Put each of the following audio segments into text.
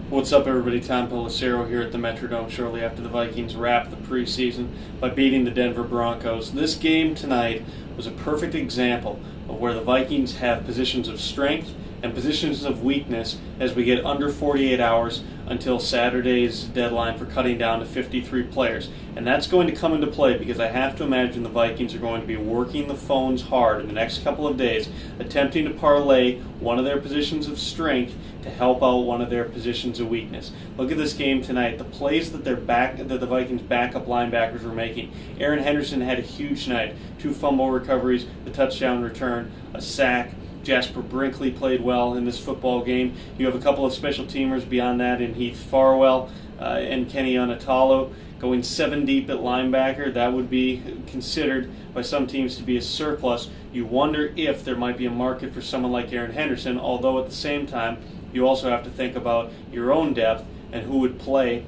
What's up, everybody? Tom Pelissero here at the Metrodome shortly after the Vikings wrap the preseason by beating the Denver Broncos. This game tonight was a perfect example of where the Vikings have positions of strength and positions of weakness as we get under 48 hours until Saturday's deadline for cutting down to 53 players. And that's going to come into play because I have to imagine the Vikings are going to be working the phones hard in the next couple of days, attempting to parlay one of their positions of strength to help out one of their positions of weakness. Look at this game tonight. The plays that the Vikings backup linebackers were making. Aaron Henderson had a huge night. 2 fumble recoveries, the touchdown return, a sack. Jasper Brinkley played well in this football game. You have a couple of special teamers beyond that in Heath Farwell and Kenny Onatalo going 7 deep at linebacker. That would be considered by some teams to be a surplus. You wonder if there might be a market for someone like Aaron Henderson, although at the same time, you also have to think about your own depth and who would play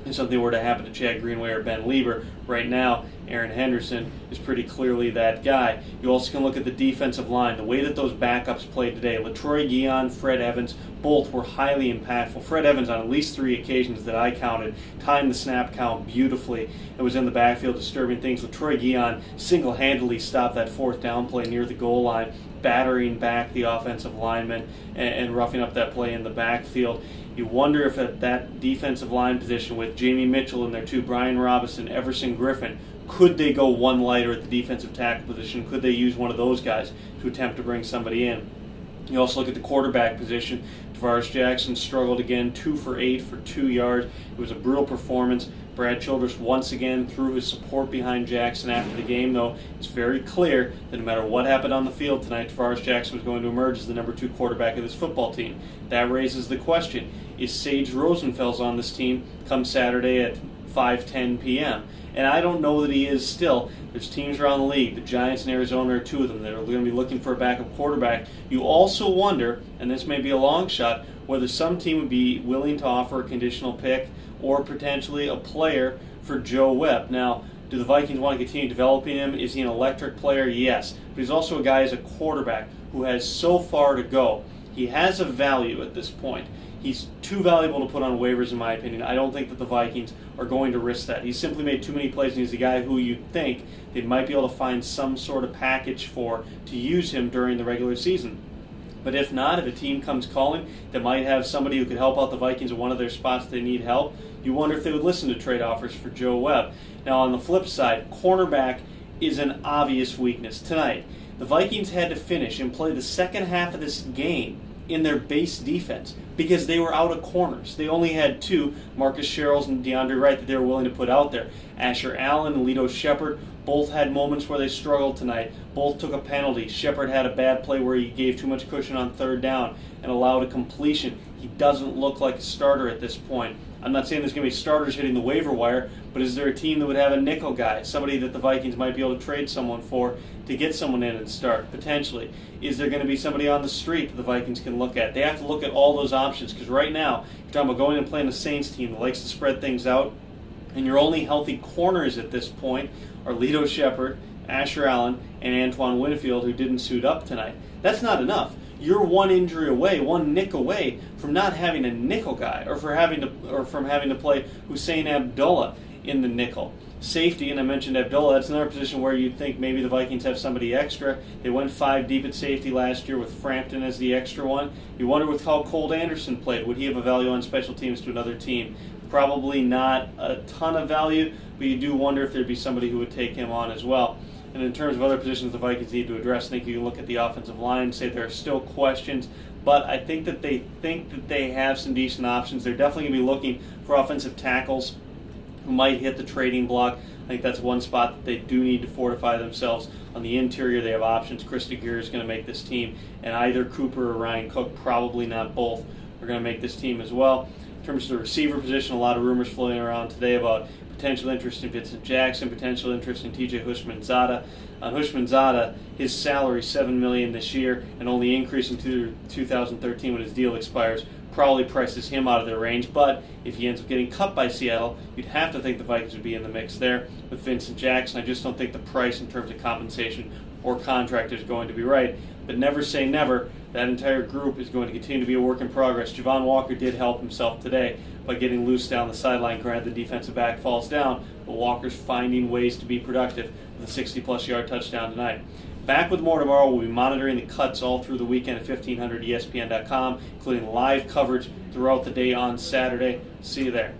if something were to happen to Chad Greenway or Ben Lieber. Right now, Aaron Henderson is pretty clearly that guy. You also can look at the defensive line, the way that those backups played today. Latroy Guion, Fred Evans, both were highly impactful. Fred Evans, on at least 3 occasions that I counted, timed the snap count beautifully. It was in the backfield disturbing things. Latroy Guion single-handedly stopped that 4th down play near the goal line, battering back the offensive linemen and roughing up that play in the backfield. You wonder if at that defensive line position with Jamie Mitchell and their 2, Brian Robinson, Everson Griffin, could they go one lighter at the defensive tackle position? Could they use one of those guys to attempt to bring somebody in? You also look at the quarterback position. Tavares Jackson struggled again, 2 for 8 for 2 yards. It was a brutal performance. Brad Childress once again threw his support behind Jackson after the game, though it's very clear that no matter what happened on the field tonight, Tavares Jackson was going to emerge as the number 2 quarterback of this football team. That raises the question, is Sage Rosenfels on this team come Saturday at 5:10 p.m.? And I don't know that he is still. There's teams around the league, the Giants and Arizona are 2 of them, that are going to be looking for a backup quarterback. You also wonder, and this may be a long shot, whether some team would be willing to offer a conditional pick or potentially a player for Joe Webb. Now, do the Vikings want to continue developing him? Is he an electric player? Yes. But he's also a guy as a quarterback who has so far to go. He has a value at this point. He's too valuable to put on waivers, in my opinion. I don't think that the Vikings are going to risk that. He's simply made too many plays, and he's a guy who you'd think they might be able to find some sort of package for to use him during the regular season. But if not, if a team comes calling that might have somebody who could help out the Vikings in one of their spots they need help, you wonder if they would listen to trade offers for Joe Webb. Now, on the flip side, cornerback is an obvious weakness. Tonight, the Vikings had to finish and play the second half of this game in their base defense because they were out of corners. They only had 2, Marcus Sherrills and DeAndre Wright, that they were willing to put out there. Asher Allen and Lito Shepard both had moments where they struggled tonight. Both took a penalty. Shepard had a bad play where he gave too much cushion on 3rd down and allowed a completion. He doesn't look like a starter at this point. I'm not saying there's going to be starters hitting the waiver wire, but is there a team that would have a nickel guy, somebody that the Vikings might be able to trade someone for to get someone in and start, potentially? Is there going to be somebody on the street that the Vikings can look at? They have to look at all those options because right now, you're talking about going and playing a Saints team that likes to spread things out, and your only healthy corners at this point are Lito Shepard, Asher Allen, and Antoine Winfield, who didn't suit up tonight. That's not enough. You're 1 injury away, 1 nick away from not having a nickel guy, or from having to play Hussein Abdullah in the nickel. Safety, and I mentioned Abdullah, that's another position where you'd think maybe the Vikings have somebody extra. They went 5 deep at safety last year with Frampton as the extra one. You wonder with how Colt Anderson played, would he have a value on special teams to another team? Probably not a ton of value, but you do wonder if there'd be somebody who would take him on as well. And in terms of other positions the Vikings need to address, I think you can look at the offensive line and say there are still questions, but I think that they have some decent options. They're definitely going to be looking for offensive tackles who might hit the trading block. I think that's one spot that they do need to fortify themselves. On the interior, they have options. Chris DeGear is going to make this team, and either Cooper or Ryan Cook, probably not both, are going to make this team as well. In terms of the receiver position, a lot of rumors floating around today about potential interest in Vincent Jackson, potential interest in TJ Hushmanzada. On Hushmanzada, his salary $7 million this year and only increasing to 2013 when his deal expires probably prices him out of their range, but if he ends up getting cut by Seattle, you'd have to think the Vikings would be in the mix there. With Vincent Jackson, I just don't think the price in terms of compensation or contract is going to be right. but never say never. That entire group is going to continue to be a work in progress. Javon Walker did help himself today by getting loose down the sideline. Granted, the defensive back falls down, but Walker's finding ways to be productive with a 60-plus yard touchdown tonight. Back with more tomorrow. We'll be monitoring the cuts all through the weekend at 1500ESPN.com, including live coverage throughout the day on Saturday. See you there.